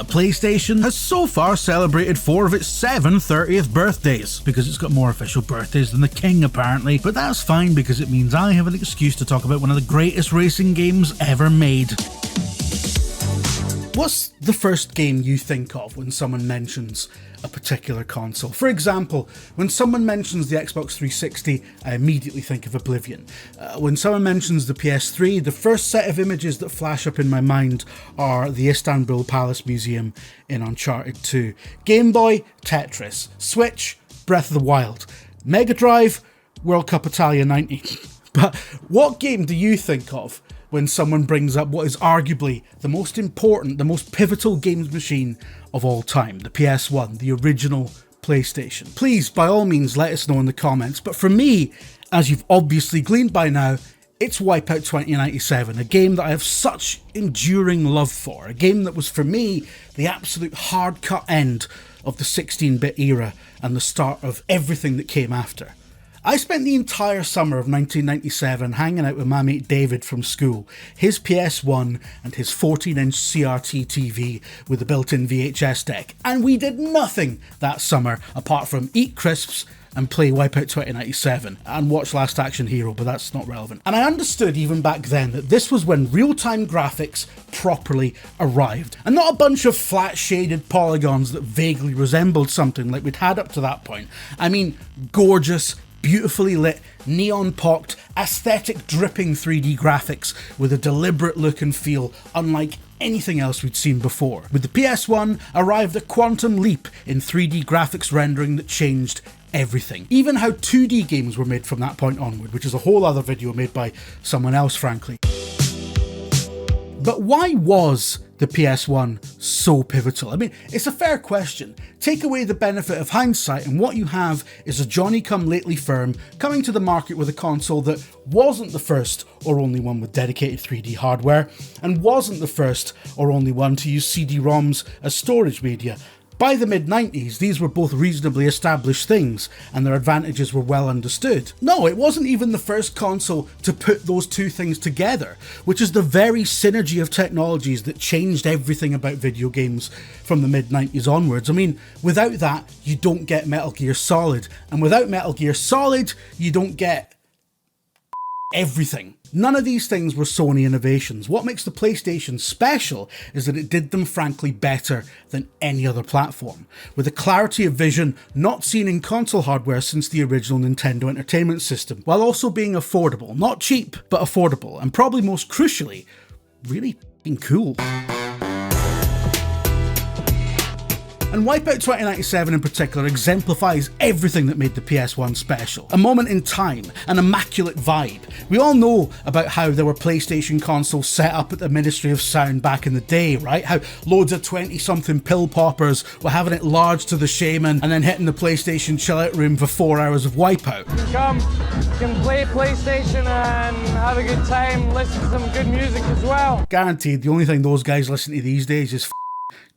the PlayStation has so far celebrated 4 of its 7 30th birthdays, because it's got more official birthdays than the king apparently, but that's fine because it means I have an excuse to talk about one of the greatest racing games ever made. What's the first game you think of when someone mentions a particular console? For example, when someone mentions the Xbox 360, I immediately think of Oblivion. When someone mentions the PS3, the first set of images that flash up in my mind are the Istanbul Palace Museum in Uncharted 2. Game Boy, Tetris. Switch, Breath of the Wild. Mega Drive, World Cup Italia 90. But what game do you think of when someone brings up what is arguably the most important, the most pivotal games machine of all time, the PS1, the original PlayStation? Please, by all means, let us know in the comments. But for me, as you've obviously gleaned by now, it's WipeOut 2097, a game that I have such enduring love for, a game that was for me the absolute hard-cut end of the 16-bit era and the start of everything that came after. I spent the entire summer of 1997 hanging out with my mate David from school, his PS1 and his 14-inch CRT TV with a built-in VHS deck, and we did nothing that summer apart from eat crisps and play WipeOut 2097 and watch Last Action Hero, but that's not relevant. And I understood even back then that this was when real-time graphics properly arrived, and not a bunch of flat-shaded polygons that vaguely resembled something like we'd had up to that point. I mean, gorgeous, beautifully lit, neon-pocked, aesthetic dripping 3D graphics with a deliberate look and feel unlike anything else we'd seen before. With the PS1 arrived a quantum leap in 3D graphics rendering that changed everything. Even how 2D games were made from that point onward, which is a whole other video made by someone else, frankly. But why was the PS1 so pivotal? I mean, it's a fair question. Take away the benefit of hindsight and what you have is a Johnny-come-lately firm coming to the market with a console that wasn't the first or only one with dedicated 3D hardware, and wasn't the first or only one to use CD-ROMs as storage media. By the mid-90s, these were both reasonably established things, and their advantages were well understood. No, it wasn't even the first console to put those two things together, which is the very synergy of technologies that changed everything about video games from the mid-90s onwards. I mean, without that, you don't get Metal Gear Solid, and without Metal Gear Solid, you don't get everything. None of these things were Sony innovations. What makes the PlayStation special is that it did them frankly better than any other platform, with a clarity of vision not seen in console hardware since the original Nintendo Entertainment System, while also being affordable. Not cheap, but affordable, and probably most crucially, really f***ing cool. And WipeOut 2097 in particular exemplifies everything that made the PS1 special. A moment in time, an immaculate vibe. We all know about how there were PlayStation consoles set up at the Ministry of Sound back in the day, right? How loads of 20-something pill poppers were having it large to the shaman and then hitting the PlayStation chill-out room for 4 hours of WipeOut. You can play PlayStation and have a good time, listen to some good music as well. Guaranteed, the only thing those guys listen to these days is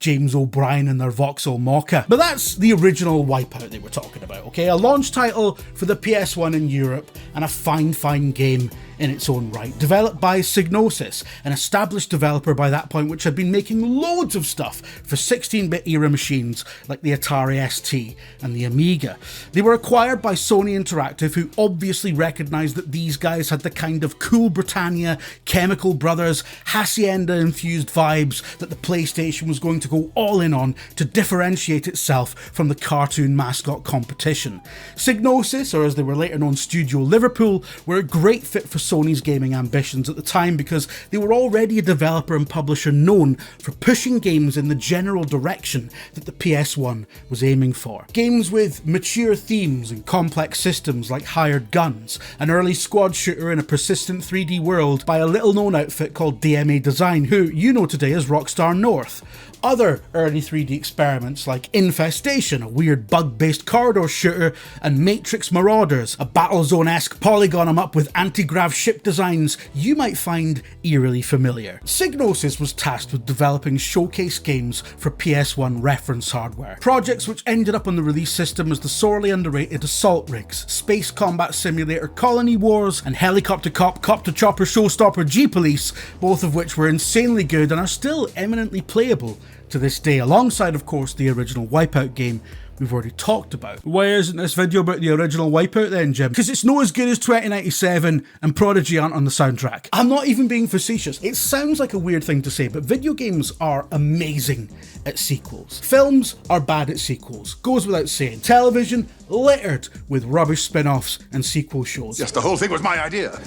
James O'Brien and their Vauxhall Mokka. But that's the original WipeOut they were talking about, okay? A launch title for the PS1 in Europe, and a fine game in its own right. Developed by Psygnosis, an established developer by that point which had been making loads of stuff for 16-bit era machines like the Atari ST and the Amiga. They were acquired by Sony Interactive, who obviously recognised that these guys had the kind of cool Britannia, Chemical Brothers, Hacienda-infused vibes that the PlayStation was going to go all in on to differentiate itself from the cartoon mascot competition. Psygnosis, or as they were later known, Studio Liverpool, were a great fit for Sony's gaming ambitions at the time because they were already a developer and publisher known for pushing games in the general direction that the PS1 was aiming for. Games with mature themes and complex systems like Hired Guns, an early squad shooter in a persistent 3D world by a little-known outfit called DMA Design, who you know today as Rockstar North. Other early 3D experiments like Infestation, a weird bug-based corridor shooter, and Matrix Marauders, a Battlezone-esque polygon 'em up with antigrav have ship designs you might find eerily familiar. Psygnosis was tasked with developing showcase games for PS1 reference hardware, projects which ended up on the release system as the sorely underrated Assault Rigs, Space Combat Simulator Colony Wars, and Helicopter Cop, Copter Chopper Showstopper G-Police, both of which were insanely good and are still eminently playable to this day, alongside of course the original Wipeout game we've already talked about. Why isn't this video about the original Wipeout then, Jim? Because it's no as good as 2097 and Prodigy aren't on the soundtrack. I'm not even being facetious. It sounds like a weird thing to say, but video games are amazing at sequels. Films are bad at sequels, goes without saying. Television, littered with rubbish spin-offs and sequel shows. Yes, the whole thing was my idea.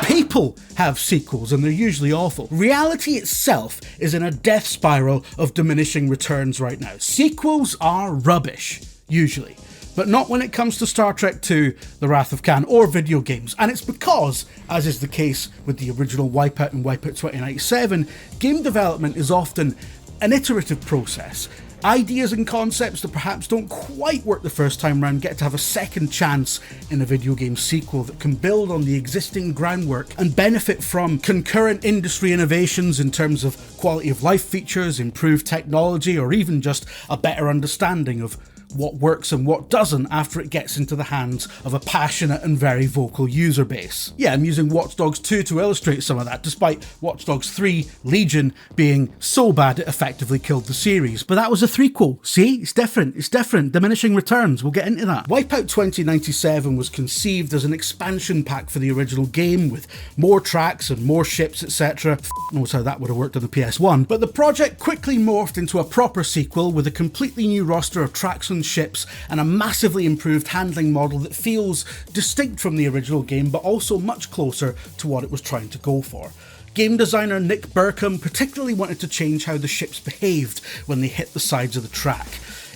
People have sequels and they're usually awful. Reality itself is in a death spiral of diminishing returns right now. Sequels are rubbish, usually. But not when it comes to Star Trek II, The Wrath of Khan, or video games. And it's because, as is the case with the original Wipeout and Wipeout 2097, game development is often an iterative process. Ideas and concepts that perhaps don't quite work the first time round get to have a second chance in a video game sequel that can build on the existing groundwork and benefit from concurrent industry innovations in terms of quality of life features, improved technology, or even just a better understanding of what works and what doesn't after it gets into the hands of a passionate and very vocal user base. Yeah, I'm using Watch Dogs 2 to illustrate some of that, despite Watch Dogs 3 Legion being so bad it effectively killed the series. But that was a threequel. See? It's different. Diminishing returns. We'll get into that. Wipeout 2097 was conceived as an expansion pack for the original game with more tracks and more ships, etc. Knows how that would have worked on the PS1. But the project quickly morphed into a proper sequel with a completely new roster of tracks and ships and a massively improved handling model that feels distinct from the original game but also much closer to what it was trying to go for. Game designer Nick Burkham particularly wanted to change how the ships behaved when they hit the sides of the track.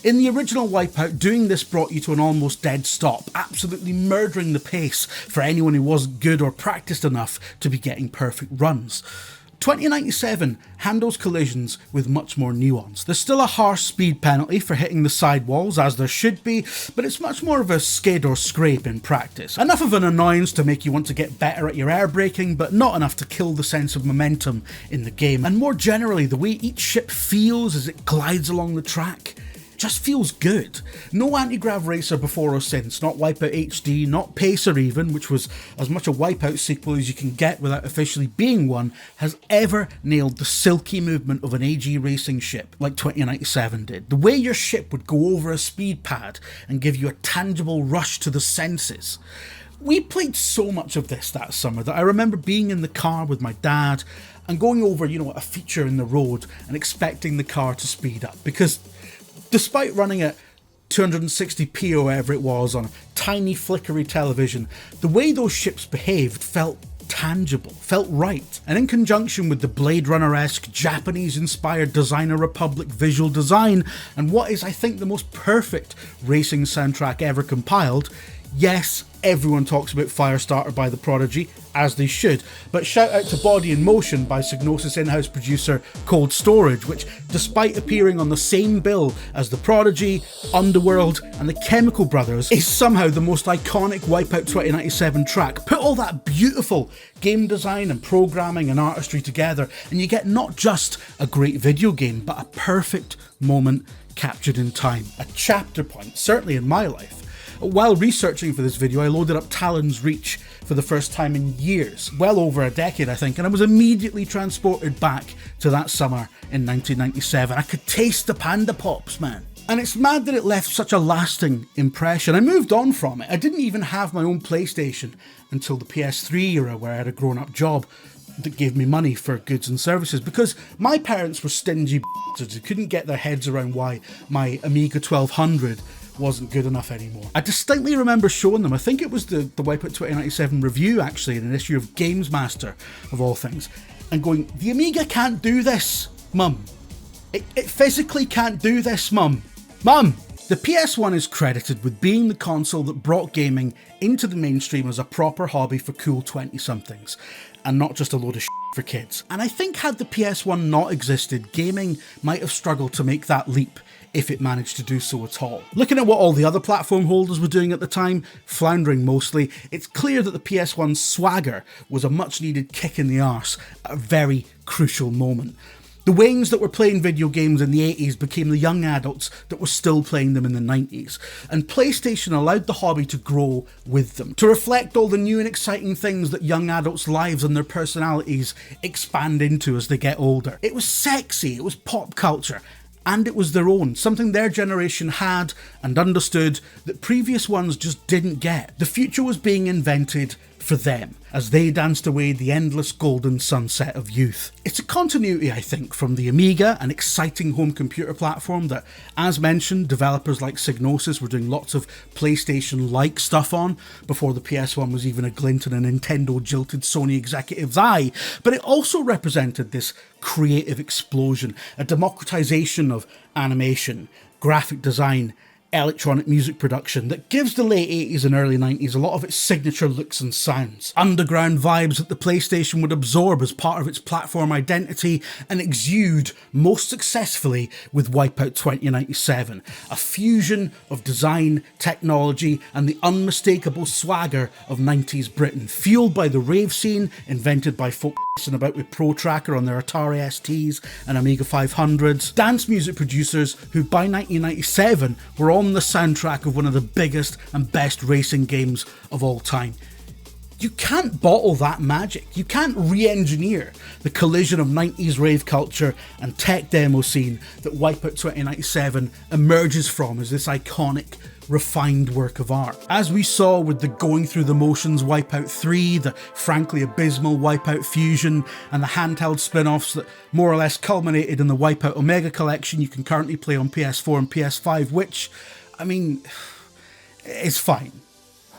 In the original Wipeout, doing this brought you to an almost dead stop, absolutely murdering the pace for anyone who wasn't good or practiced enough to be getting perfect runs. 2097 handles collisions with much more nuance. There's still a harsh speed penalty for hitting the sidewalls, as there should be, but it's much more of a skid or scrape in practice. Enough of an annoyance to make you want to get better at your air braking, but not enough to kill the sense of momentum in the game. And more generally, the way each ship feels as it glides along the track just feels good. No antigrav racer before or since, not WipeOut HD, not Pacer even, which was as much a Wipeout sequel as you can get without officially being one, has ever nailed the silky movement of an AG racing ship like 2097 did. The way your ship would go over a speed pad and give you a tangible rush to the senses. We played so much of this that summer that I remember being in the car with my dad and going over, a feature in the road and expecting the car to speed up, because despite running at 260p or whatever it was on a tiny flickery television, the way those ships behaved felt tangible, felt right. And in conjunction with the Blade Runner-esque Japanese-inspired Designer Republic visual design and what is, I think, the most perfect racing soundtrack ever compiled, yes, everyone talks about Firestarter by The Prodigy, as they should, but shout out to Body in Motion by Psygnosis in-house producer Cold Storage, which, despite appearing on the same bill as The Prodigy, Underworld and the Chemical Brothers, is somehow the most iconic Wipeout 2097 track. Put all that beautiful game design and programming and artistry together and you get not just a great video game, but a perfect moment captured in time. A chapter point, certainly in my life. While researching for this video, I loaded up Talon's Reach for the first time in years, well over a decade I think, and I was immediately transported back to that summer in 1997. I could taste the Panda Pops, man. And it's mad that it left such a lasting impression. I moved on from it. I didn't even have my own PlayStation until the PS3 era, where I had a grown-up job that gave me money for goods and services, because my parents were stingy bastards who couldn't get their heads around why my Amiga 1200 wasn't good enough anymore. I distinctly remember showing them, I think it was the Wipeout 2097 review actually, in an issue of Games Master of all things, and going, the Amiga can't do this, Mum. It physically can't do this, Mum. Mum! The PS1 is credited with being the console that brought gaming into the mainstream as a proper hobby for cool 20-somethings, and not just a load of shit for kids. And I think had the PS1 not existed, gaming might have struggled to make that leap, if it managed to do so at all. Looking at what all the other platform holders were doing at the time, floundering mostly, it's clear that the PS1's swagger was a much needed kick in the arse at a very crucial moment. The wings that were playing video games in the 80s became the young adults that were still playing them in the 90s, and PlayStation allowed the hobby to grow with them, to reflect all the new and exciting things that young adults' lives and their personalities expand into as they get older. It was sexy, it was pop culture, and it was their own, something their generation had and understood that previous ones just didn't get. The future was being invented for them, as they danced away the endless golden sunset of youth. It's a continuity, I think, from the Amiga, an exciting home computer platform that, as mentioned, developers like Psygnosis were doing lots of PlayStation-like stuff on, before the PS1 was even a glint in a Nintendo-jilted Sony executive's eye, but it also represented this creative explosion, a democratization of animation, graphic design, electronic music production that gives the late 80s and early 90s a lot of its signature looks and sounds. Underground vibes that the PlayStation would absorb as part of its platform identity and exude most successfully with WipeOut 2097, a fusion of design, technology and the unmistakable swagger of 90s Britain, fueled by the rave scene invented by folk messing about with Pro Tracker on their Atari STs and Amiga 500s, dance music producers who by 1997 were on the soundtrack of one of the biggest and best racing games of all time. You can't bottle that magic. You can't re-engineer the collision of 90s rave culture and tech demo scene that WipeOut 2097 emerges from as this iconic, refined work of art. As we saw with the going through the motions WipeOut 3, the frankly abysmal WipeOut Fusion, and the handheld spin-offs that more or less culminated in the WipeOut Omega collection you can currently play on PS4 and PS5, which, I mean, it's fine.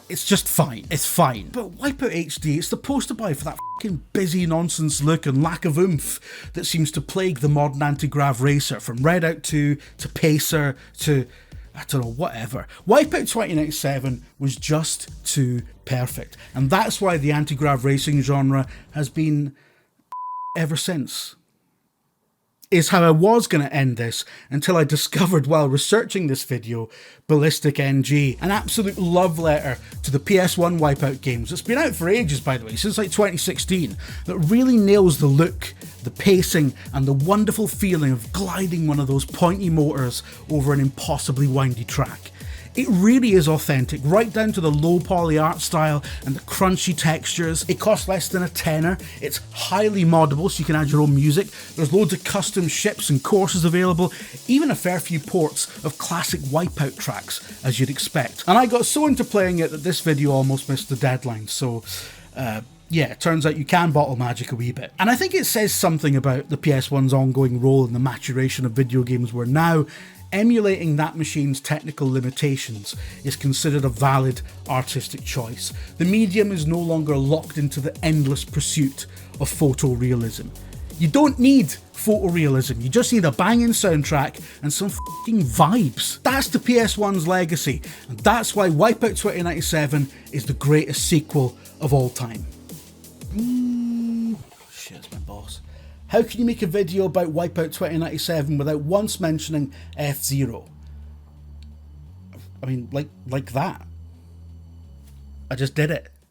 It's just fine. It's fine. But WipeOut HD, it's the poster boy for that fucking busy nonsense look and lack of oomph that seems to plague the modern antigrav racer, from Redout 2 to Pacer to, I don't know, whatever. WipeOut 2097 was just too perfect. And that's why the antigrav racing genre has been ever since. Is how I was going to end this until I discovered while researching this video BallisticNG, an absolute love letter to the PS1 WipeOut games. It's been out for ages, by the way, since like 2016, that really nails the look, the pacing and the wonderful feeling of gliding one of those pointy motors over an impossibly windy track. It really is authentic, right down to the low poly art style and the crunchy textures. It costs less than a tenner, it's highly moddable so you can add your own music, there's loads of custom ships and courses available, even a fair few ports of classic WipeOut tracks, as you'd expect. And I got so into playing it that this video almost missed the deadline, so yeah, it turns out you can bottle magic a wee bit. And I think it says something about the PS1's ongoing role in the maturation of video games, where now emulating that machine's technical limitations is considered a valid artistic choice. The medium is no longer locked into the endless pursuit of photorealism. You don't need photorealism, you just need a banging soundtrack and some fucking vibes. That's the PS1's legacy, and that's why WipeOut 2097 is the greatest sequel of all time. Shit, it's my boss. How can you make a video about WipeOut 2097 without once mentioning F-Zero? I mean, like that. I just did it.